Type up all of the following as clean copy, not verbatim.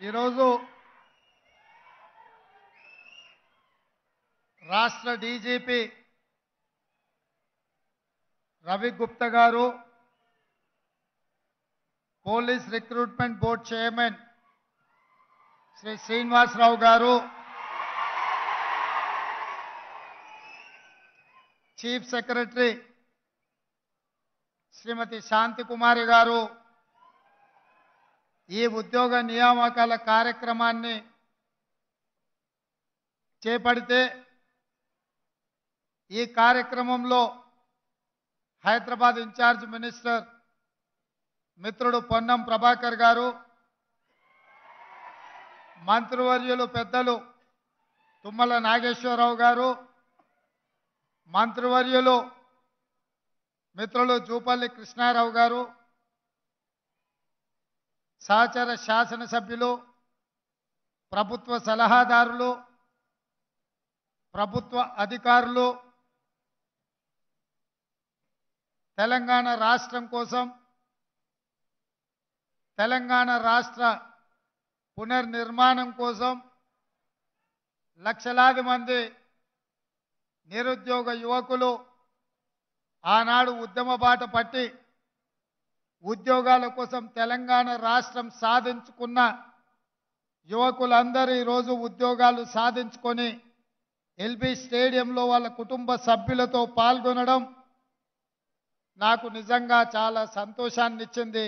ఈరోజు రాష్ట్ర డీజీపీ రవి గుప్తా గారు, police recruitment board chairman Shri Srinivasarao గారు, చీఫ్ సెక్రటరీ శ్రీమతి శాంతి కుమారి గారు ఈ ఉద్యోగ నియామకాల కార్యక్రమాన్ని చేపడితే ఈ కార్యక్రమంలో హైదరాబాద్ ఇన్ఛార్జ్ మినిస్టర్ మిత్రుడు పొన్నం ప్రభాకర్ గారు, మంత్రివర్యులు పెద్దలు తుమ్మల నాగేశ్వరరావు గారు, మంత్రివర్యులు మిత్రులు జూపల్లి కృష్ణారావు గారు, సహచర శాసనసభ్యులు, ప్రభుత్వ సలహాదారులు, ప్రభుత్వ అధికారులు, తెలంగాణ రాష్ట్రం కోసం, తెలంగాణ రాష్ట్ర పునర్నిర్మాణం కోసం లక్షలాది మంది నిరుద్యోగ యువకులు ఆనాడు ఉద్యమ బాట పట్టి ఉద్యోగాల కోసం తెలంగాణ రాష్ట్రం సాధించుకున్న యువకులందరూ ఈరోజు ఉద్యోగాలు సాధించుకొని ఎల్బీ స్టేడియంలో వాళ్ళ కుటుంబ సభ్యులతో పాల్గొనడం నాకు నిజంగా చాలా సంతోషాన్ని ఇచ్చింది,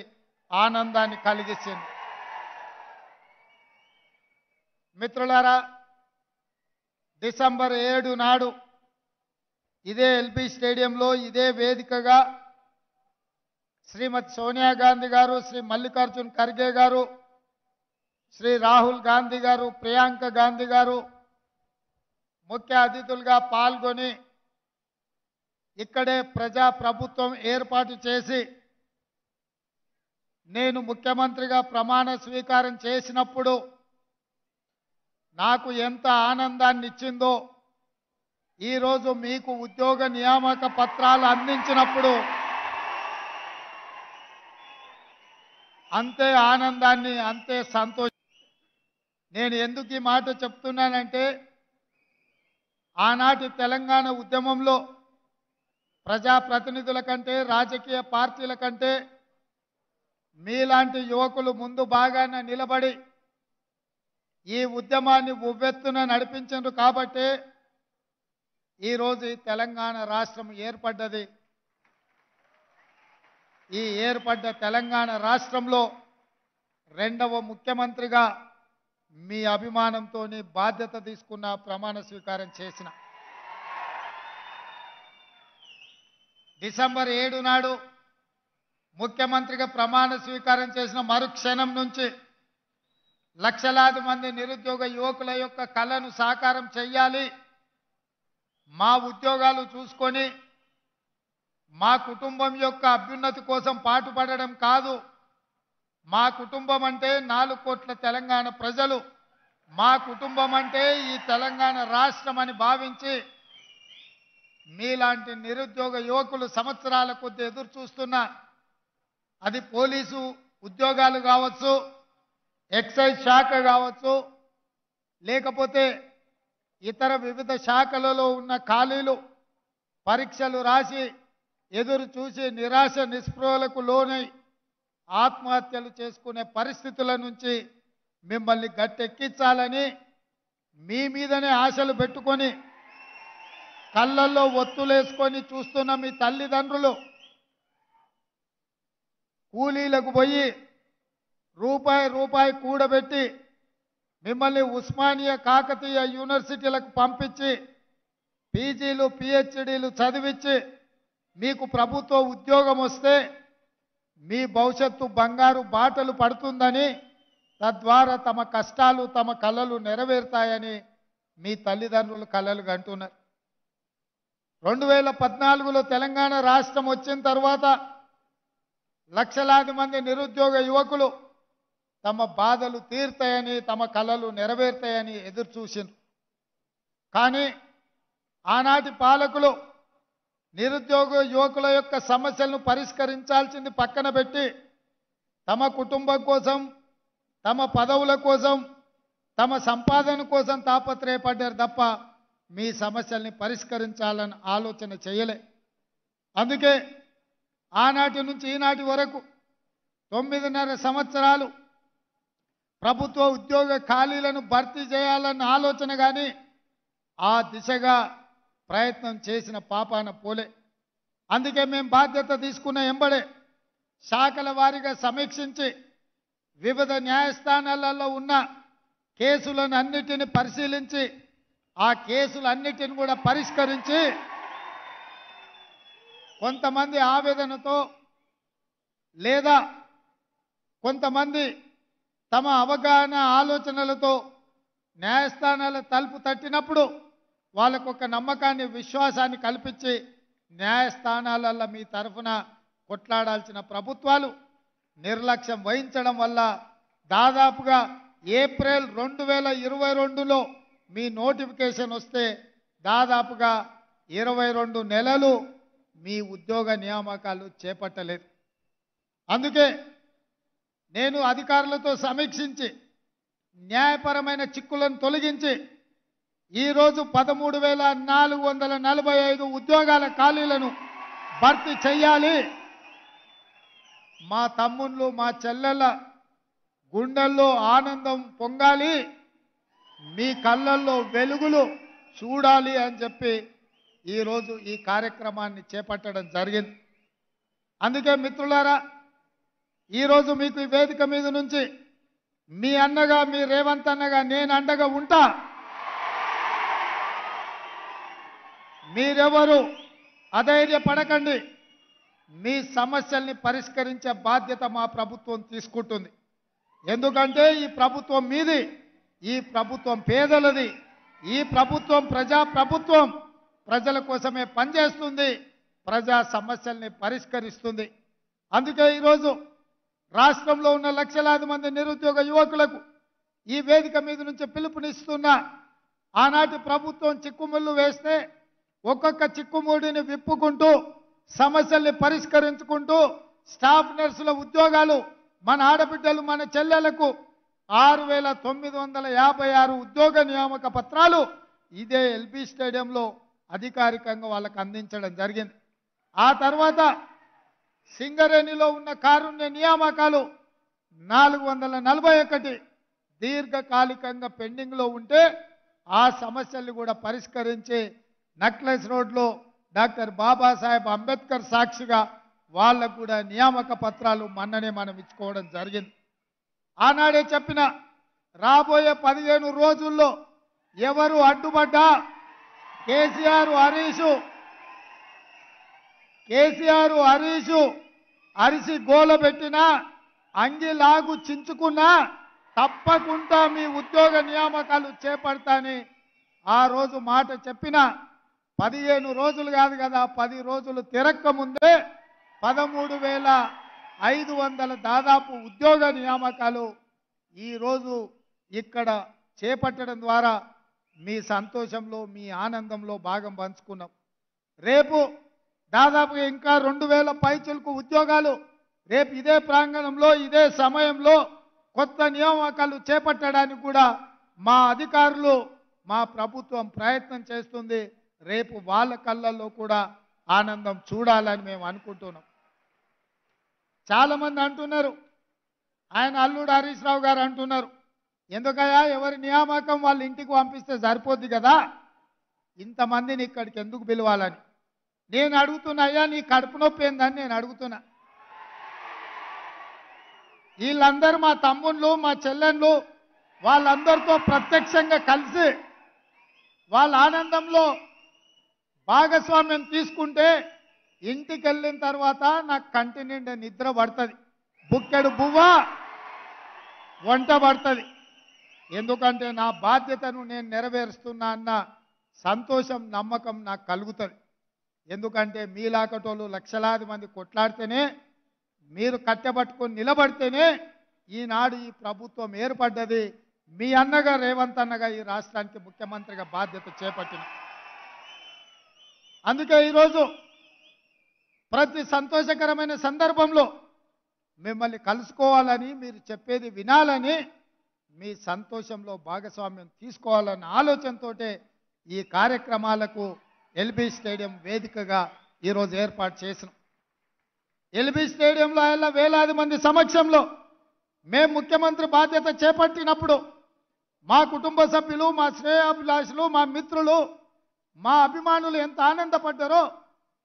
ఆనందాన్ని కలిగించింది. మిత్రులారా, డిసెంబర్ 7 నాడు ఇదే ఎల్బీ స్టేడియంలో ఇదే వేదికగా శ్రీమతి సోనియా గాంధీ గారు, శ్రీ మల్లికార్జున్ ఖర్గే గారు, శ్రీ రాహుల్ గాంధీ గారు, ప్రియాంక గాంధీ గారు ముఖ్య అతిథులుగా పాల్గొని ఇక్కడే ప్రజా ప్రభుత్వం ఏర్పాటు చేసి నేను ముఖ్యమంత్రిగా ప్రమాణ స్వీకారం చేసినప్పుడు నాకు ఎంత ఆనందాన్ని ఇచ్చిందో ఈరోజు మీకు ఉద్యోగ నియామక పత్రాలు అందించినప్పుడు అంతే ఆనందాన్ని, అంతే సంతోషం. నేను ఎందుకు ఈ మాట చెప్తున్నానంటే ఆనాటి తెలంగాణ ఉద్యమంలో ప్రజాప్రతినిధుల కంటే, రాజకీయ పార్టీల కంటే మీలాంటి యువకులు ముందు బాగానే నిలబడి ఈ ఉద్యమాన్ని ఉవ్వెత్తున నడిపించారు కాబట్టి ఈరోజు ఈ తెలంగాణ రాష్ట్రం ఏర్పడ్డది. ఈ ఏర్పడ్డ తెలంగాణ రాష్ట్రంలో రెండవ ముఖ్యమంత్రిగా మీ అభిమానంతో బాధ్యత తీసుకున్న, ప్రమాణ స్వీకారం చేసిన. డిసెంబర్ 7 నాడు ముఖ్యమంత్రిగా ప్రమాణ స్వీకారం చేసిన మరుక్షణం నుంచి లక్షలాది మంది నిరుద్యోగ యువకుల యొక్క కలను సాకారం చేయాలి, మా ఉద్యోగాలు చూసుకొని మా కుటుంబం యొక్క అభ్యున్నతి కోసం పాటుపడడం కాదు, మా కుటుంబం అంటే 4 కోట్ల తెలంగాణ ప్రజలు, మా కుటుంబం అంటే ఈ తెలంగాణ రాష్ట్రం అని భావించి మీలాంటి నిరుద్యోగ యువకులు సంవత్సరాల కొద్ది ఎదురు చూస్తున్న, అది పోలీసు ఉద్యోగాలు కావచ్చు, ఎక్సైజ్ శాఖ కావచ్చు, లేకపోతే ఇతర వివిధ శాఖలలో ఉన్న ఖాళీలు, పరీక్షలు రాసి ఎదురు చూసి నిరాశ నిస్పృహలకు లోనై ఆత్మహత్యలు చేసుకునే పరిస్థితుల నుంచి మిమ్మల్ని గట్టెక్కించాలని మీ మీదనే ఆశలు పెట్టుకొని కళ్ళల్లో ఒత్తులేసుకొని చూస్తున్న మీ తల్లిదండ్రులు కూలీలకు పోయి రూపాయి కూడబెట్టి మిమ్మల్ని ఉస్మానియా, కాకతీయ యూనివర్సిటీలకు పంపించి పీజీలు, పిహెచ్డీలు చదివించి మీకు ప్రభుత్వ ఉద్యోగం వస్తే మీ భవిష్యత్తు బంగారు బాటలు పడుతుందని, తద్వారా తమ కష్టాలు, తమ కలలు నెరవేరుతాయని మీ తల్లిదండ్రులు కలలు కంటున్నారు. 2014లో తెలంగాణ రాష్ట్రం వచ్చిన తర్వాత లక్షలాది మంది నిరుద్యోగ యువకులు తమ బాధలు తీరుతాయని, తమ కలలు నెరవేరుతాయని ఎదురు చూసిండ్రు. కానీ ఆనాటి పాలకులు నిరుద్యోగ యువకుల యొక్క సమస్యలను పరిష్కరించాల్సింది పక్కన పెట్టి తమ కుటుంబం కోసం, తమ పదవుల కోసం తమ సంపాదన కోసం తాపత్రయపడ్డారు తప్ప మీ సమస్యల్ని పరిష్కరించాలని ఆలోచన చేయలే. అందుకే ఆనాటి నుంచి ఈనాటి వరకు 9.5 సంవత్సరాలు ప్రభుత్వ ఉద్యోగ ఖాళీలను భర్తీ చేయాలన్న ఆలోచన కానీ ఆ దిశగా ప్రయత్నం చేసిన పాపాన పోలే. అందుకే మేము బాధ్యత తీసుకున్న ఎంబడే శాఖల వారీగా సమీక్షించి వివిధ న్యాయస్థానాలలో ఉన్న కేసులను అన్నిటిని పరిశీలించి ఆ కేసులన్నిటిని కూడా పరిష్కరించి కొంతమంది ఆవేదనతో లేదా కొంతమంది తమ అవగాహన ఆలోచనలతో న్యాయస్థానాల తలుపు తట్టినప్పుడు వాళ్ళకు ఒక నమ్మకాన్ని విశ్వాసాన్ని కల్పించి న్యాయస్థానాలలో మీ తరఫున కొట్లాడాల్సిన ప్రభుత్వాలు నిర్లక్ష్యం వహించడం వల్ల దాదాపుగా ఏప్రిల్ 2022లో మీ నోటిఫికేషన్ వస్తే దాదాపుగా 22 నెలలు మీ ఉద్యోగ నియామకాలు చేపట్టలేదు. అందుకే నేను అధికారులతో సమీక్షించి న్యాయపరమైన చిక్కులను తొలగించి ఈరోజు 13,445 ఉద్యోగాల ఖాళీలను భర్తీ చేయాలి. మా తమ్ముళ్ళు మా చెల్లెళ్ళ గుండెల్లో ఆనందం పొంగాలి, మీ కళ్ళల్లో వెలుగులు చూడాలి అని చెప్పి ఈరోజు ఈ కార్యక్రమాన్ని చేపట్టడం జరిగింది. అందుకే మిత్రులారా, ఈరోజు మీకు ఈ వేదిక మీద నుంచి మీ అన్నగా మీ రేవంత్ అన్నగా నేను అండగా ఉంటా. మీరెవరు అధైర్యపడకండి. మీ సమస్యల్ని పరిష్కరించే బాధ్యత మా ప్రభుత్వం తీసుకుంటుంది. ఎందుకంటే ఈ ప్రభుత్వం మీది, ఈ ప్రభుత్వం పేదలది, ఈ ప్రభుత్వం ప్రజా ప్రభుత్వం, ప్రజల కోసమే పనిచేస్తుంది, ప్రజా సమస్యల్ని పరిష్కరిస్తుంది. అందుకే ఈరోజు రాష్ట్రంలో ఉన్న లక్షలాది మంది నిరుద్యోగ యువకులకు ఈ వేదిక మీద నుంచి పిలుపునిస్తున్న, ఆనాటి ప్రభుత్వం చిక్కుముళ్ళు వేస్తే ఒక్కొక్క చిక్కుముడిని విప్పుకుంటూ సమస్యల్ని పరిష్కరించుకుంటూ స్టాఫ్ నర్సుల ఉద్యోగాలు మన ఆడబిడ్డలు మన చెల్లెలకు 6,956 ఉద్యోగ నియామక పత్రాలు ఇదే ఎల్బీ స్టేడియంలో అధికారికంగా వాళ్ళకు అందించడం జరిగింది. ఆ తర్వాత సింగరేణిలో ఉన్న కారుణ్య నియామకాలు 441 దీర్ఘకాలికంగా పెండింగ్లో ఉంటే ఆ సమస్యల్ని కూడా పరిష్కరించి నక్లెస్ రోడ్లో డాక్టర్ బాబాసాహెబ్ అంబేద్కర్ సాక్షిగా వాళ్ళకు కూడా నియామక పత్రాలు మొన్ననే మనం ఇచ్చుకోవడం జరిగింది. ఆనాడే చెప్పిన రాబోయే 15 రోజుల్లో ఎవరు అడ్డుపడ్డా కేసీఆర్ హరీషు అరిసి గోల పెట్టినా అంగిలాగు చించుకున్నా తప్పకుండా మీ ఉద్యోగ నియామకాలు చేపడతాని ఆ రోజు మాట చెప్పిన 15 రోజులు కాదు కదా, 10 రోజులు తిరక్క ముందే 13,500 దాదాపు ఉద్యోగ నియామకాలు ఈరోజు ఇక్కడ చేపట్టడం ద్వారా మీ సంతోషంలో మీ ఆనందంలో భాగం పంచుకున్నాం. రేపు దాదాపుగా ఇంకా 2,000 పైచులకు ఉద్యోగాలు రేపు ఇదే ప్రాంగణంలో ఇదే సమయంలో కొత్త నియామకాలు చేపట్టడానికి కూడా మా అధికారులు మా ప్రభుత్వం ప్రయత్నం చేస్తుంది. రేపు వాళ్ళ కళ్ళల్లో కూడా ఆనందం చూడాలని మేము అనుకుంటున్నాం. చాలామంది అంటున్నారు, ఆయన అల్లుడు హరీష్ రావు గారు అంటున్నారు, ఎందుకయ్యా ఎవరి నియామకం వాళ్ళ ఇంటికి పంపిస్తే సరిపోద్ది కదా, ఇంతమందిని ఇక్కడికి ఎందుకు పిలవాలని. నేను అడుగుతున్నా, అయ్యా నీ కడుపు నొప్పి ఏందని నేను అడుగుతున్నా. వీళ్ళందరూ మా తమ్ముళ్ళు మా చెల్లెళ్ళు వాళ్ళందరితో ప్రత్యక్షంగా కలిసి వాళ్ళ ఆనందంలో భాగస్వామ్యం తీసుకుంటే ఇంటికి వెళ్ళిన తర్వాత నాకు కంటి నిండా నిద్ర పడుతుంది, బుక్కెడు బువ్వ వంట పడుతుంది. ఎందుకంటే నా బాధ్యతను నేను నెరవేరుస్తున్నా అన్న సంతోషం నమ్మకం నాకు కలుగుతుంది. ఎందుకంటే మీలాకటోళ్ళు లక్షలాది మంది కొట్లాడితేనే, మీరు కట్టెబట్టుకొని నిలబడితేనే ఈనాడు ఈ ప్రభుత్వం ఏర్పడ్డది. మీ అన్నగా రేవంత్ అన్నగా ఈ రాష్ట్రానికి ముఖ్యమంత్రిగా బాధ్యత చేపట్టిన. అందుకే ఈరోజు ప్రతి సంతోషకరమైన సందర్భంలో మిమ్మల్ని కలుసుకోవాలని, మీరు చెప్పేది వినాలని, మీ సంతోషంలో భాగస్వామ్యం తీసుకోవాలన్న ఆలోచనతోటే ఈ కార్యక్రమాలకు ఎల్బీ స్టేడియం వేదికగా ఈరోజు ఏర్పాటు చేసినాం. ఎల్బీ స్టేడియంలో ఆయన వేలాది మంది సమక్షంలో మేము ముఖ్యమంత్రి బాధ్యత చేపట్టినప్పుడు మా కుటుంబ సభ్యులు, మా శ్రేయాభిలాషులు, మా మిత్రులు, మా అభిమానులు ఎంత ఆనందపడ్డారో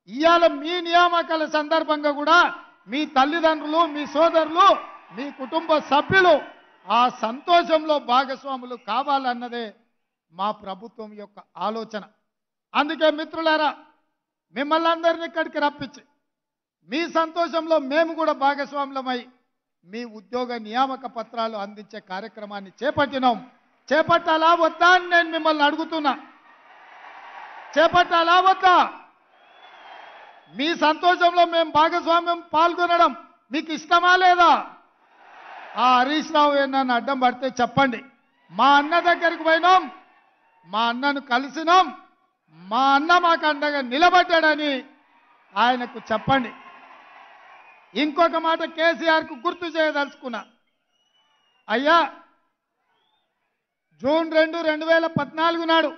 ఇవాళ మీ నియామకాల సందర్భంగా కూడా మీ తల్లిదండ్రులు, మీ సోదరులు, మీ కుటుంబ సభ్యులు ఆ సంతోషంలో భాగస్వాములు కావాలన్నదే మా ప్రభుత్వం యొక్క ఆలోచన. అందుకే మిత్రులారా, మిమ్మల్ని అందరినీ ఇక్కడికి రప్పించి మీ సంతోషంలో మేము కూడా భాగస్వాములమై మీ ఉద్యోగ నియామక పత్రాలు అందించే కార్యక్రమాన్ని చేపట్టినాం. చేపట్టాలా వద్దా అని నేను మిమ్మల్ని అడుగుతున్నా. చేపట్టాలా వద్దా? మీ సంతోషంలో మేము భాగస్వామ్యం పాల్గొనడం మీకు ఇష్టమా లేదా? ఆ హరీష్ రావు నన్ను అడ్డం పడితే చెప్పండి. మా అన్న దగ్గరికి పోయినాం, మా అన్నను కలిసినాం, మా అన్న మాకు అండగా నిలబడ్డాడని ఆయనకు చెప్పండి. ఇంకొక మాట కేసీఆర్కు గుర్తు చేయదలుచుకున్నా. అయ్యా, జూన్ 2, 2014 నాడు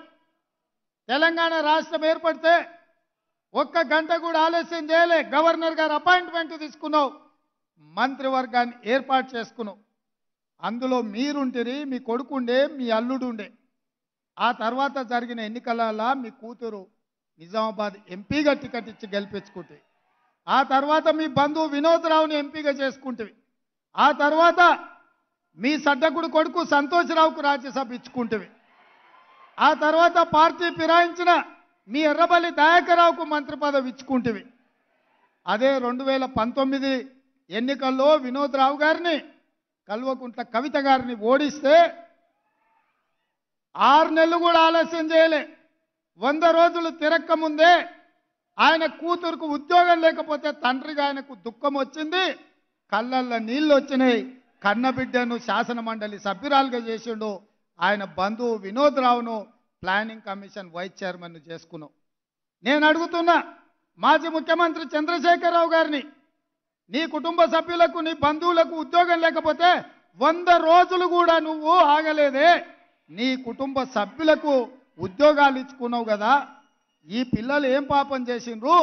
తెలంగాణ రాష్ట్రం ఏర్పడితే ఒక్క గంట కూడా ఆలస్యం చేయలే. గవర్నర్ గారు అపాయింట్మెంట్ తీసుకున్నావు, మంత్రివర్గాన్ని ఏర్పాటు చేసుకున్నావు. అందులో మీరుంటిరి, మీ కొడుకుండే, మీ అల్లుడు ఉండే. ఆ తర్వాత జరిగిన ఎన్నికలలో మీ కూతురు నిజామాబాద్ ఎంపీగా టికెట్ ఇచ్చి గెలిపించుకుంటే, ఆ తర్వాత మీ బంధువు వినోద్ రావుని ఎంపీగా చేసుకుంటేవి, ఆ తర్వాత మీ సడ్డకుడు కొడుకు సంతోష్ రావుకు రాజ్యసభ ఇచ్చుకుంటేవి, ఆ తర్వాత పార్టీ ఫిరాయించిన మీ ఎర్రబల్లి దయాకర్రావుకు మంత్రి పదవి ఇచ్చుకుంటేవి. అదే 2019 ఎన్నికల్లో వినోద్ రావు గారిని, కల్వకుంట్ల కవిత గారిని ఓడిస్తే 6 నెలలు కూడా ఆలస్యం చేయలే. 100 రోజులు తిరక్క ముందే ఆయన కూతురుకు ఉద్యోగం లేకపోతే తండ్రిగా ఆయనకు దుఃఖం వచ్చింది, కళ్ళల్లో నీళ్ళు వచ్చినాయి. కన్నబిడ్డను శాసన మండలి సభ్యురాలుగా చేసిండు. ఆయన బంధువు వినోద్ రావును ప్లానింగ్ కమిషన్ వైస్ చైర్మన్ చేసుకున్నావు. నేను అడుగుతున్నా మాజీ ముఖ్యమంత్రి చంద్రశేఖరరావు గారిని, నీ కుటుంబ సభ్యులకు, నీ బంధువులకు ఉద్యోగం లేకపోతే 100 రోజులు కూడా నువ్వు ఆగలేదే, నీ కుటుంబ సభ్యులకు ఉద్యోగాలు ఇచ్చుకున్నావు కదా. ఈ పిల్లలు ఏం పాపం చేసిండ్రు?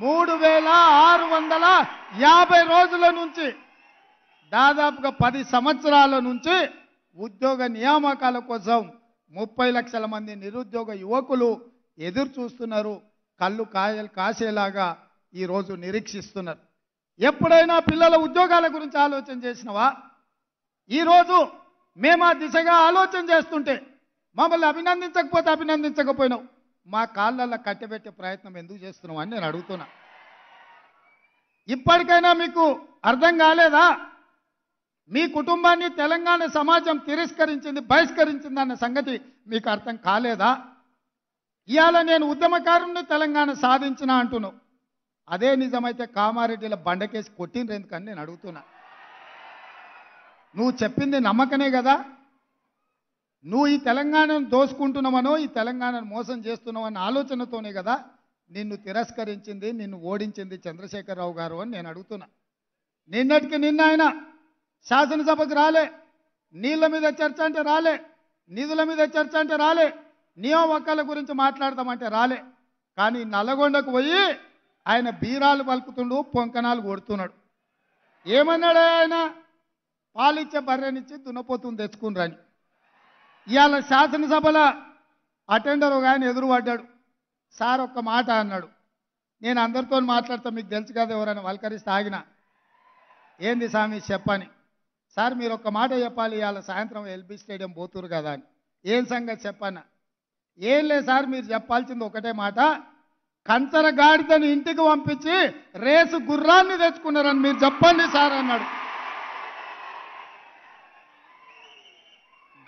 3650 రోజుల నుంచి, దాదాపుగా 10 సంవత్సరాల నుంచి ఉద్యోగ నియామకాల కోసం 30 లక్షల మంది నిరుద్యోగ యువకులు ఎదురు చూస్తున్నారు. కళ్ళు కాయలు కాసేలాగా ఈరోజు నిరీక్షిస్తున్నారు. ఎప్పుడైనా పిల్లల ఉద్యోగాల గురించి ఆలోచన చేసినవా? ఈరోజు మేము ఆ దిశగా ఆలోచన చేస్తుంటే మమ్మల్ని అభినందించకపోతే అభినందించకపోయినావు, మా కాళ్ళల్లో కట్టబెట్టే ప్రయత్నం ఎందుకు చేస్తున్నావు అని నేను అడుగుతున్నా. ఇప్పటికైనా మీకు అర్థం కాలేదా? మీ కుటుంబాన్ని తెలంగాణ సమాజం తిరస్కరించింది, బహిష్కరించింది అన్న సంగతి మీకు అర్థం కాలేదా? ఇవాళ నేను ఉద్యమకారుణ్ణి, తెలంగాణ సాధించిన అంటున్నావు. అదే నిజమైతే కామారెడ్డిల బండకేసి కొట్టిండ్రు ఎందుకని నేను అడుగుతున్నా. నువ్వు చెప్పింది నమ్మకనే కదా? నువ్వు ఈ తెలంగాణను దోసుకుంటున్నావనో, ఈ తెలంగాణను మోసం చేస్తున్నావన్న ఆలోచనతోనే కదా నిన్ను తిరస్కరించింది, నిన్ను ఓడించింది చంద్రశేఖరరావు గారు అని నేను అడుగుతున్నా. నిన్నటికి నిన్న ఆయన శాసనసభకు రాలే, నీళ్ళ మీద చర్చ అంటే రాలే, నిధుల మీద చర్చ అంటే రాలే, నియామకాల గురించి మాట్లాడదామంటే రాలే. కానీ నల్లగొండకు పోయి ఆయన బీరాలు పలుకుతుండు, పొంకనాలు కొడుతున్నాడు. ఏమన్నాడు ఆయన? పాలిచ్చే బర్రెనిచ్చి దున్నపోతుని తెచ్చుకుని. ఇవాళ శాసనసభల అటెండర్ ఒక ఆయన ఎదురు పడ్డాడు. సార్ ఒక్క మాట అన్నాడు. నేను అందరితో మాట్లాడతా, మీకు తెలుసు కదా, ఎవరైనా వల్కరిస్తే ఆగిన. ఏంది స్వామి చెప్పని. సార్ మీరు ఒక్క మాట చెప్పాలి, ఇవాళ సాయంత్రం ఎల్బీ స్టేడియం పోతురు కదా అని. ఏం సంగతి చెప్పన్నా? ఏం లేదు సార్, మీరు చెప్పాల్సింది ఒకటే మాట, కంచర గాడిదని ఇంటికి పంపించి రేసు గుర్రాన్ని తెచ్చుకున్నారని మీరు చెప్పండి సార్ అన్నాడు.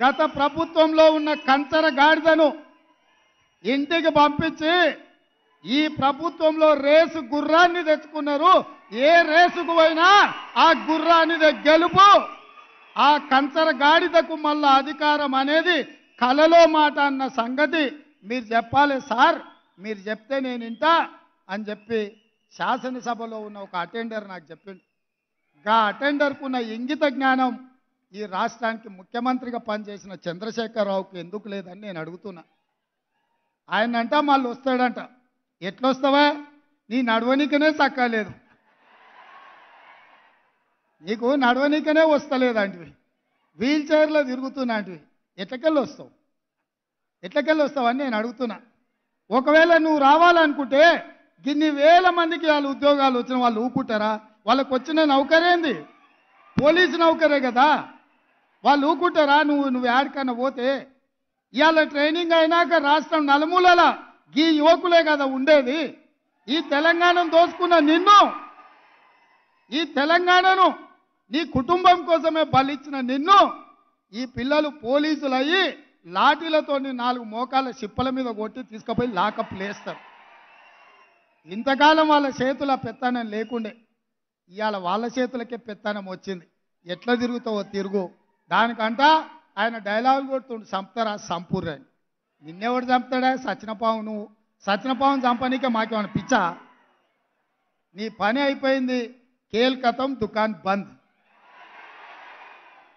గత ప్రభుత్వంలో ఉన్న కంచర గాడిదను ఇంటికి పంపించి ఈ ప్రభుత్వంలో రేసు గుర్రాన్ని తెచ్చుకున్నారు. ఏ రేసుకు పోయినా ఆ గుర్రానిదే గెలుపు. ఆ కంచర గాడిదకు మళ్ళా అధికారం అనేది కలలో మాట అన్న సంగతి మీరు చెప్పాలి సార్, మీరు చెప్తే నేను ఇంటా అని చెప్పి శాసనసభలో ఉన్న ఒక అటెండర్ నాకు చెప్పిండు. అటెండర్కు ఉన్న ఇంగిత జ్ఞానం ఈ రాష్ట్రానికి ముఖ్యమంత్రిగా పనిచేసిన చంద్రశేఖరరావుకు ఎందుకు లేదని నేను అడుగుతున్నా. ఆయన అంట మళ్ళీ వస్తాడంట. ఎట్లొస్తావా? నీ నడవనికనే చక్కలేదు, నీకు నడవనికనే వస్తలేదంటివి, వీల్ చైర్లో తిరుగుతున్నాంటివి, ఎట్లకెళ్ళి వస్తావని నేను అడుగుతున్నా. ఒకవేళ నువ్వు రావాలనుకుంటే గిన్ని వేల మందికి వాళ్ళ ఉద్యోగాలు వచ్చిన వాళ్ళు ఊకుంటారా? వాళ్ళకు వచ్చిన నౌకరేంది? పోలీసు నౌకరే కదా, వాళ్ళు ఊకుంటారా? నువ్వు యాడికన్నా పోతే ఇవాళ ట్రైనింగ్ అయినాక రాష్ట్రం నలుమూలల ఈ యువకులే కదా ఉండేది. ఈ తెలంగాణను దోచుకున్న నిన్ను, ఈ తెలంగాణను నీ కుటుంబం కోసమే బలిచ్చిన నిన్ను ఈ పిల్లలు పోలీసులు అయ్యి లాఠీలతో 4 మోకాళ్ళ చిప్పల మీద కొట్టి తీసుకుపోయి లాకప్ లేస్తారు. ఇంతకాలం వాళ్ళ చేతుల పెత్తనం లేకుండే, ఇవాళ వాళ్ళ చేతులకే పెత్తనం వచ్చింది. ఎట్లా తిరుగుతావో తిరుగు. దానికంట ఆయన డైలాగులు కొడుతుండు, చంపుతారా సంపూర్ణని. నిన్నెవడు చంపుతాడా? సచినపావు. నువ్వు సచినపావును చంపనీకే మాకేమైనా పిచ్చా? నీ పని అయిపోయింది, కేల్కతం దుకాన్ బంద్.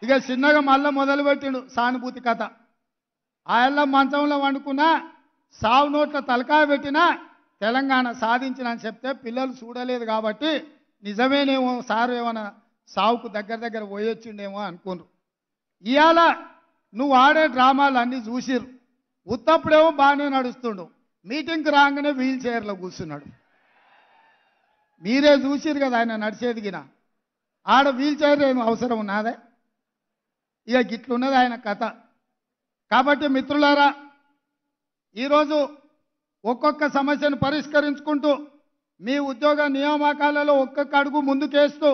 ఇక చిన్నగా మళ్ళా మొదలుపెట్టిండు సానుభూతి కథ. ఆయల్ల మంచంలో వండుకున్నా, సావు నోట్ల తలకాయ పెట్టినా తెలంగాణ సాధించిన అని చెప్తే పిల్లలు చూడలేదు కాబట్టి నిజమేనేమో సారు ఏమైనా సావుకు దగ్గర పోయొచ్చిండేమో అనుకున్నారు. ఇవాళ నువ్వు ఆడే డ్రామాలు అన్నీ చూసిరు. ఉత్తప్పుడేమో బాగానే నడుస్తుండు, మీటింగ్కి రాగానే వీల్ చైర్లో కూర్చున్నాడు. మీరే చూసిరు కదా ఆయన నడిచేది గిన. ఆడ వీల్ చైర్ ఏమో అవసరం ఉన్నదే? ఇక గిట్లున్నది ఆయన కథ. కాబట్టి మిత్రులారా, ఈరోజు ఒక్కొక్క సమస్యను పరిష్కరించుకుంటూ మీ ఉద్యోగ నియామకాలలో ఒక్కొక్క అడుగు ముందుకేస్తూ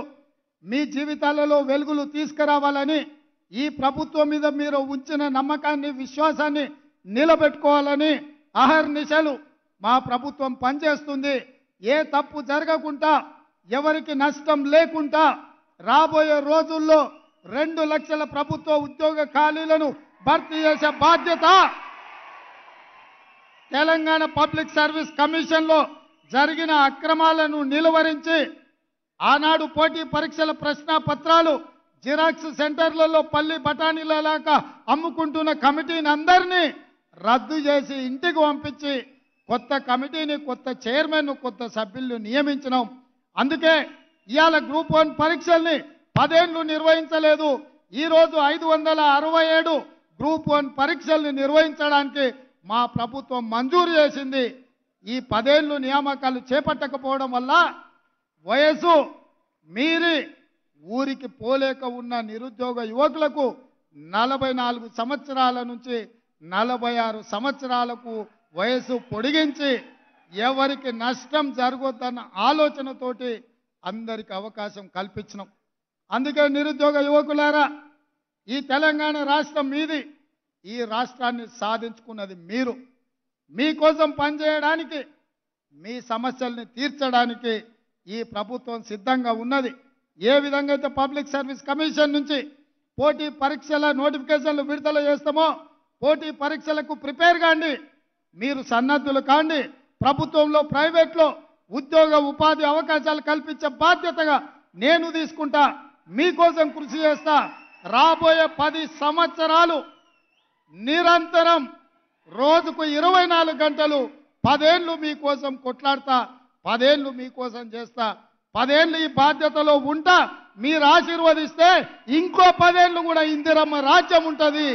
మీ జీవితాలలో వెలుగులు తీసుకురావాలని, ఈ ప్రభుత్వం మీద మీరు ఉంచిన నమ్మకాన్ని, విశ్వాసాన్ని నిలబెట్టుకోవాలని అహర్నిశలు మా ప్రభుత్వం పనిచేస్తుంది. ఏ తప్పు జరగకుండా, ఎవరికి నష్టం లేకుండా రాబోయే రోజుల్లో 2 లక్షల ప్రభుత్వ ఉద్యోగ ఖాళీలను భర్తీ చేసే బాధ్యత తెలంగాణ పబ్లిక్ సర్వీస్ కమిషన్లో జరిగిన అక్రమాలను నిలువరించి ఆనాడు పోటీ పరీక్షల ప్రశ్న పత్రాలు జిరాక్స్ సెంటర్లలో పల్లి బఠానీలలాగా అమ్ముకుంటున్న కమిటీని అందరినీ రద్దు చేసి ఇంటికి పంపించి కొత్త కమిటీని, కొత్త చైర్మన్, కొత్త సభ్యులను నియమించినాం. అందుకే ఇవాళ గ్రూప్ 1 పరీక్షల్ని 10 ఏళ్ళు నిర్వహించలేదు. ఈరోజు 567 గ్రూప్ 1 పరీక్షల్ని నిర్వహించడానికి మా ప్రభుత్వం మంజూరు చేసింది. ఈ 10 ఏళ్ళు నియామకాలు చేపట్టకపోవడం వల్ల వయసు మీరి ఊరికి పోలేక ఉన్న నిరుద్యోగ యువకులకు 44 సంవత్సరాల నుంచి 46 సంవత్సరాలకు వయసు పొడిగించి ఎవరికి నష్టం జరగొద్దన్న ఆలోచనతోటి అందరికి అవకాశం కల్పించినాం. అందుకే నిరుద్యోగ యువకులారా, ఈ తెలంగాణ రాష్ట్రం మీది, ఈ రాష్ట్రాన్ని సాధించుకున్నది మీరు. మీకోసం పనిచేయడానికి, మీ సమస్యల్ని తీర్చడానికి ఈ ప్రభుత్వం సిద్ధంగా ఉన్నది. ఏ విధంగా అయితే పబ్లిక్ సర్వీస్ కమిషన్ నుంచి పోటీ పరీక్షల నోటిఫికేషన్లు విడుదల చేస్తామో, పోటీ పరీక్షలకు ప్రిపేర్ కాండి, మీరు సన్నద్ధులు కాండి. ప్రభుత్వంలో, ప్రైవేట్లో ఉద్యోగ ఉపాధి అవకాశాలు కల్పించే బాధ్యతగా నేను తీసుకుంటా, మీకోసం కృషి చేస్తా. రాబోయే 10 సంవత్సరాలు నిరంతరం రోజుకు 24 గంటలు 10 ఏళ్ళు మీకోసం కొట్లాడతా, 10 ఏళ్ళు మీకోసం చేస్తా. 10 ఏళ్ళు ఈ బాధ్యతలో ఉంటా. మీరు ఆశీర్వదిస్తే ఇంకో 10 ఏళ్ళు కూడా ఇందిరమ్మ రాజ్యం ఉంటుంది.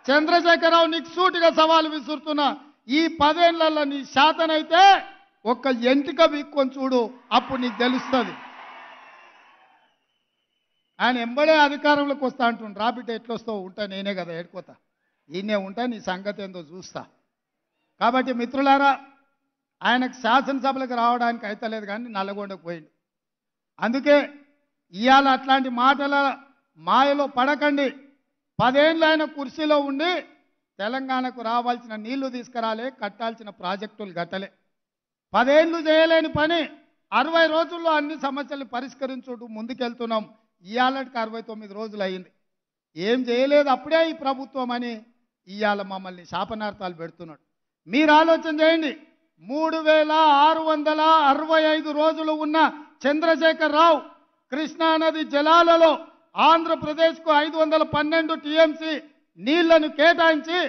చంద్రశేఖరరావు, నీకు సూటిగా సవాలు విసురుతున్నా, ఈ 10 ఏళ్లలో నీ శాతనైతే ఒక్క ఎంటిక వీక్కొని చూడు, అప్పుడు నీకు తెలుస్తుంది. ఆయన ఎంబడే అధికారంలోకి వస్తా అంటుండు. రాబిడ్డ ఎట్లొస్తావు? ఉంటా, నేనే కదా ఏడుకోతా, ఈయనే ఉంటా, నీ సంగతి ఏందో చూస్తా. కాబట్టి మిత్రులారా, ఆయనకు శాసనసభలకు రావడానికి అయితలేదు కానీ నల్లగొండకు పోయింది. అందుకే ఇవాళ అట్లాంటి మాటల మాయలో పడకండి. 10 ఏళ్ళు ఆయన కుర్చీలో ఉండి తెలంగాణకు రావాల్సిన నీళ్లు తీసుకురాలే, కట్టాల్సిన ప్రాజెక్టులు కట్టలే. 10 ఏళ్ళు చేయలేని పని 60 రోజుల్లో అన్ని సమస్యలు పరిష్కరించుటూ ముందుకెళ్తున్నాం. ఇవాళకి 69 రోజులు అయింది, ఏం చేయలేదు అప్పుడే ఈ ప్రభుత్వం అని ఇవాళ మమ్మల్ని శాపనార్థాలు పెడుతున్నాడు. మీరు ఆలోచన చేయండి. 3665 రోజులు ఉన్న చంద్రశేఖరరావు కృష్ణానది జలాలలో ఆంధ్రప్రదేశ్కు 512 టీఎంసీ నీళ్లను కేటాయించి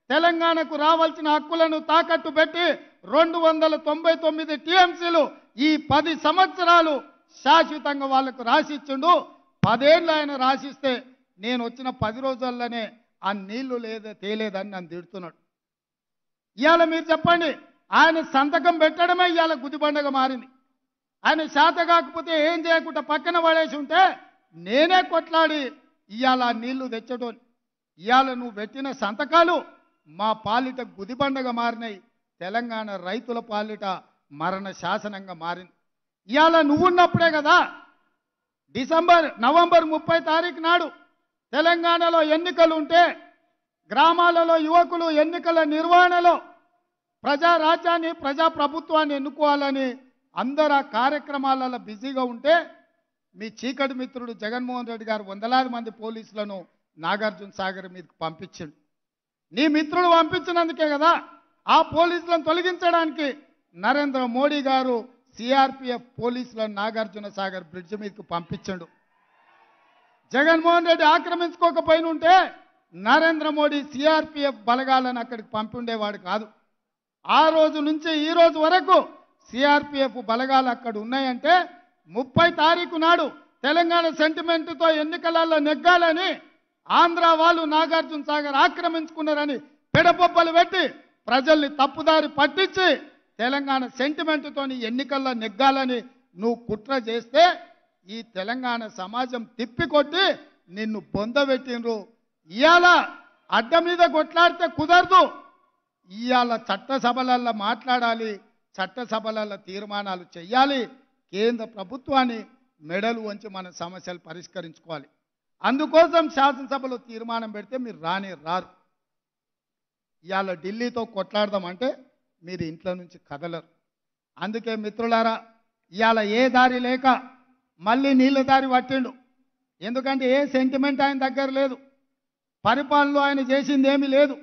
తెలంగాణకు రావాల్సిన హక్కులను తాకట్టు పెట్టి 299 టీఎంసీలు ఈ 10 సంవత్సరాలు శాశ్వతంగా వాళ్లకు రాసిచ్చిండు. 10 ఏళ్ళు ఆయన రాసిస్తే నేను వచ్చిన 10 రోజుల్లోనే ఆ నీళ్లు తేలేదని నన్ను తిడుతున్నాడు. ఇవాళ మీరు చెప్పండి, ఆయన సంతకం పెట్టడమే ఇవాళ గుదిబండగా మారింది. ఆయన శాత కాకపోతే ఏం చేయకుండా పక్కన పడేసి ఉంటే నేనే కొట్లాడి ఇవాళ నీళ్లు తెచ్చటోని. ఇవాళ నువ్వు పెట్టిన సంతకాలు మా పాలిట గుదిబండగా మారినాయి, తెలంగాణ రైతుల పాలిట మరణ శాసనంగా మారింది. ఇవాళ నువ్వున్నప్పుడే కదా నవంబర్ 30 తారీఖు నాడు తెలంగాణలో ఎన్నికలు ఉంటే గ్రామాలలో యువకులు ఎన్నికల నిర్వహణలో ప్రజారాజ్యాన్ని ప్రజాప్రభుత్వాన్ని ఎన్నుకోవాలని అందరు ఆ కార్యక్రమాలలో బిజీగా ఉంటే మీ చీకటి మిత్రుడు జగన్మోహన్ రెడ్డి గారు వందలాది మంది పోలీసులను నాగార్జున సాగర్ మీదకి పంపించిండు. నీ మిత్రుడు పంపించినందుకే కదా ఆ పోలీసులను తొలగించడానికి నరేంద్ర మోడీ గారు సిఆర్పిఎఫ్ పోలీసులను నాగార్జున సాగర్ బ్రిడ్జ్ మీదకి పంపించాడు. జగన్మోహన్ రెడ్డి ఆక్రమించుకోకపోయిన ఉంటే నరేంద్ర మోడీ సిఆర్పిఎఫ్ బలగాలను అక్కడికి పంపిండేవాడు కాదు. ఆ రోజు నుంచి ఈ రోజు వరకు సిఆర్పిఎఫ్ బలగాలు అక్కడ ఉన్నాయంటే 30 తారీఖు నాడు తెలంగాణ సెంటిమెంట్తో ఎన్నికలలో నెగ్గాలని ఆంధ్ర వాళ్ళు నాగార్జున సాగర్ ఆక్రమించుకున్నారని పెడపొబ్బలు పెట్టి ప్రజల్ని తప్పుదారి పట్టించి తెలంగాణ సెంటిమెంట్తోని ఎన్నికల్లో నెగ్గాలని నువ్వు కుట్ర చేస్తే ఈ తెలంగాణ సమాజం తిప్పికొట్టి నిన్ను పొందబెట్టినరు. ఇవాళ అడ్డ మీద కొట్లాడితే కుదరదు. ఇవాళ చట్టసభలలో మాట్లాడాలి, చట్టసభలలో తీర్మానాలు చేయాలి, కేంద్ర ప్రభుత్వాన్ని మెడలు వంచి మన సమస్యలు పరిష్కరించుకోవాలి. అందుకోసం శాసనసభలో తీర్మానం పెడితే మీరు రారు. ఇవాళ ఢిల్లీతో కొట్లాడదామంటే మీరు ఇంట్లో నుంచి కదలరు. అందుకే మిత్రులారా, ఇవాళ ఏ దారి లేక మళ్ళీ నీళ్ళ దారి పట్టిండు. ఎందుకంటే ఏ సెంటిమెంట్ ఆయన దగ్గర లేదు, పరిపాలనలో ఆయన చేసింది ఏమీ లేదు.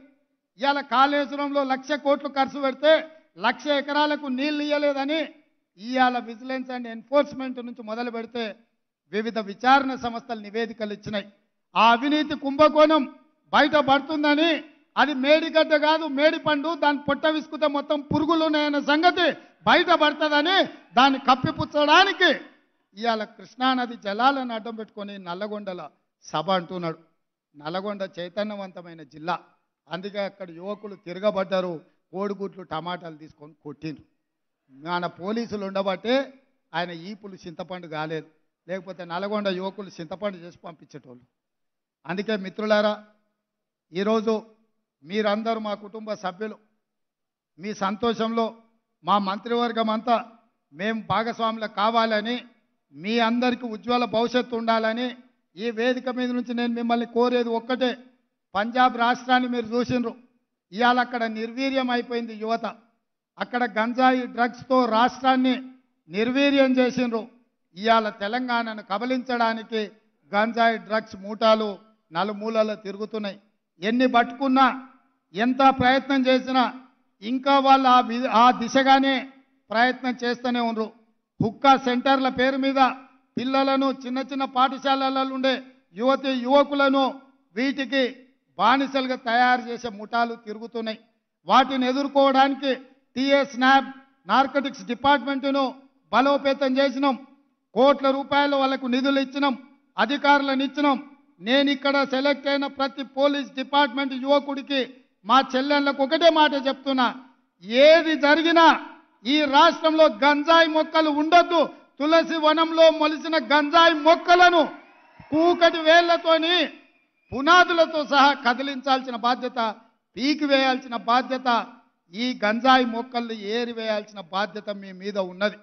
ఇవాళ కాళేశ్వరంలో 1,00,000 కోట్లు ఖర్చు పెడితే 1,00,000 ఎకరాలకు నీళ్లు ఇవ్వలేదని ఇవాళ విజిలెన్స్ అండ్ ఎన్ఫోర్స్మెంట్ నుంచి మొదలు పెడితే వివిధ విచారణ సంస్థలు నివేదికలు ఇచ్చినాయి. ఆ అవినీతి కుంభకోణం బయట పడుతుందని, అది మేడిగడ్డ కాదు మేడిపండు, దాన్ని పొట్ట విసుకుతే మొత్తం పురుగులు ఉన్నాయన్న సంగతి బయట పడుతుందని దాన్ని కప్పిపుచ్చడానికి ఇవాళ కృష్ణానది జలాలను అడ్డం పెట్టుకొని నల్లగొండల సభ అంటున్నాడు. నల్లగొండ చైతన్యవంతమైన జిల్లా, అందుకే అక్కడ యువకులు తిరగబడ్డారు, కోడిగుడ్లు టమాటాలు తీసుకొని కొట్టిండ్రు. మన పోలీసులు ఉండబట్టే ఆయన ఈపులు చింతపండు కాలేదు, లేకపోతే నల్గొండ యువకులు చింతపండు చేసి పంపించేటోళ్ళు. అందుకే మిత్రులారా, ఈరోజు మీరందరూ మా కుటుంబ సభ్యులు, మీ సంతోషంలో మా మంత్రివర్గం అంతా మేము భాగస్వాములు కావాలని, మీ అందరికీ ఉజ్వల భవిష్యత్తు ఉండాలని ఈ వేదిక మీద నుంచి నేను మిమ్మల్ని కోరేది ఒక్కటే. పంజాబ్ రాష్ట్రాన్ని మీరు చూసినారు, ఇవాళ అక్కడ నిర్వీర్యం అయిపోయింది యువత. అక్కడ గంజాయి డ్రగ్స్తో రాష్ట్రాన్ని నిర్వీర్యం చేసినారు. ఇవాళ తెలంగాణను కబలించడానికి గంజాయి డ్రగ్స్ మూటాలు నలుమూలలో తిరుగుతున్నాయి. ఎన్ని పట్టుకున్నా, ఎంత ప్రయత్నం చేసినా ఇంకా వాళ్ళు ఆ దిశగానే ప్రయత్నం చేస్తూనే ఉన్నారు. హుక్కా సెంటర్ల పేరు మీద పిల్లలను చిన్న చిన్న పాఠశాలలలో ఉండే యువకులను వీటికి బానిసలుగా తయారు చేసే ముఠాలు తిరుగుతున్నాయి. వాటిని ఎదుర్కోవడానికి టీఎస్ నాబ్ నార్కోటిక్స్ డిపార్ట్మెంటును బలోపేతం చేసినాం. కోట్ల రూపాయలు వాళ్ళకు నిధులు ఇచ్చినాం, అధికారులను ఇచ్చినాం. నేను ఇక్కడ సెలెక్ట్ అయిన ప్రతి పోలీస్ డిపార్ట్మెంట్ యువకుడికి మా చెల్లెళ్ళకు ఒకటే మాట చెప్తున్నా, ఏది జరిగినా ఈ రాష్ట్రంలో గంజాయి మొక్కలు ఉండొద్దు. తులసి వనంలో మొలిసిన గంజాయి మొక్కలను కూకటి వేళ్లతోని పునాదులతో సహా కదిలించాల్సిన బాధ్యత, పీకి వేయాల్సిన బాధ్యత, ఈ గంజాయి మొక్కల్ని ఏరివేయాల్సిన బాధ్యత మీ మీద ఉన్నది.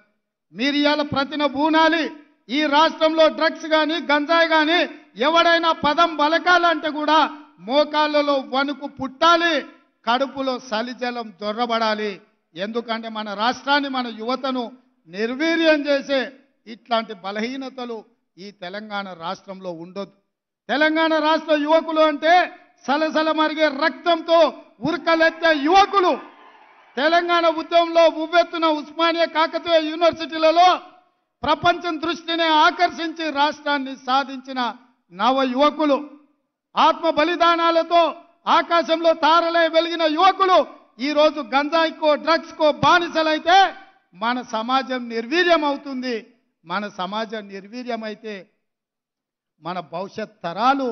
మీరు ఇవాళ ప్రతిన బూనాలి. ఈ రాష్ట్రంలో డ్రగ్స్ కానీ గంజాయి కానీ ఎవడైనా పదం బలకాలంటే కూడా మోకాళ్ళలో వణుకు పుట్టాలి, కడుపులో సలిజలం దొర్రబడాలి. ఎందుకంటే మన రాష్ట్రాన్ని, మన యువతను నిర్వీర్యం చేసే ఇట్లాంటి బలహీనతలు ఈ తెలంగాణ రాష్ట్రంలో ఉండొద్దు. తెలంగాణ రాష్ట్ర యువకులు అంటే సలసల మరిగే రక్తంతో ఉరకలెత్తే యువకులు. తెలంగాణ ఉద్యమంలో ఉవ్వెత్తున ఉస్మానియా కాకతీయ యూనివర్సిటీలలో ప్రపంచం దృష్టిని ఆకర్షించి రాష్ట్రాన్ని సాధించిన నవ యువకులు, ఆత్మ బలిదానాలతో ఆకాశంలో తారలై వెలిగిన యువకులు ఈరోజు గంజాయికో డ్రగ్స్కో బానిసలైతే మన సమాజం నిర్వీర్యం అవుతుంది. మన సమాజం నిర్వీర్యమైతే మన భవిష్యత్ తరాలు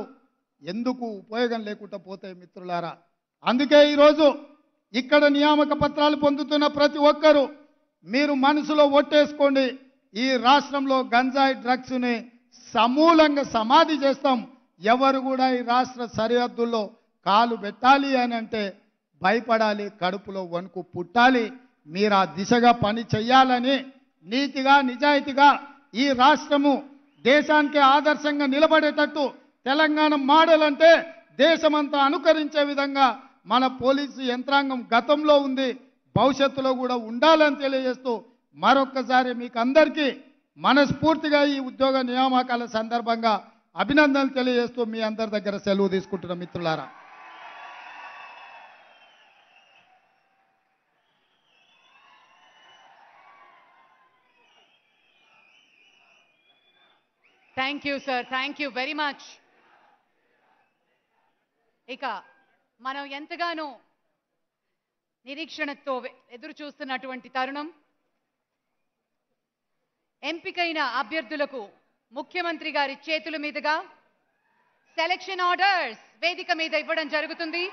ఎందుకు ఉపయోగం లేకుండా పోతాయి మిత్రులారా. అందుకే ఈరోజు ఇక్కడ నియామక పత్రాలు పొందుతున్న ప్రతి ఒక్కరూ మీరు మనసులో ఒట్టేసుకోండి, ఈ రాష్ట్రంలో గంజాయి డ్రగ్స్ని సమూలంగా సమాధి చేస్తాం. ఎవరు కూడా ఈ రాష్ట్ర సరిహద్దుల్లో కాలు పెట్టాలి అని అంటే భయపడాలి, కడుపులో వణుకు పుట్టాలి. మీరు ఆ దిశగా పని చేయాలని నీతిగా నిజాయితీగా ఈ రాష్ట్రము దేశానికి ఆదర్శంగా నిలబడేటట్టు తెలంగాణ మోడల్ అంటే దేశమంతా అనుకరించే విధంగా మన పోలీసు యంత్రాంగం గతంలో ఉంది, భవిష్యత్తులో కూడా ఉండాలని తెలియజేస్తూ మరొక్కసారి మీకు అందరికీ మనస్ఫూర్తిగా ఈ ఉద్యోగ నియామకాల సందర్భంగా అభినందనలు తెలియజేస్తూ మీ అందరి దగ్గర సెలవు తీసుకుంటున్న మిత్రులారా. Thank you sir, thank you very much. ఇక మనం ఎంతగానో నిరీక్షణతో ఎదురు చూస్తున్నటువంటి తరుణం, ఎంపికైన అభ్యర్థులకు ముఖ్యమంత్రి గారి చేతుల మీదుగా సెలక్షన్ ఆర్డర్స్ వేదిక మీద ఇవ్వడం జరుగుతుంది.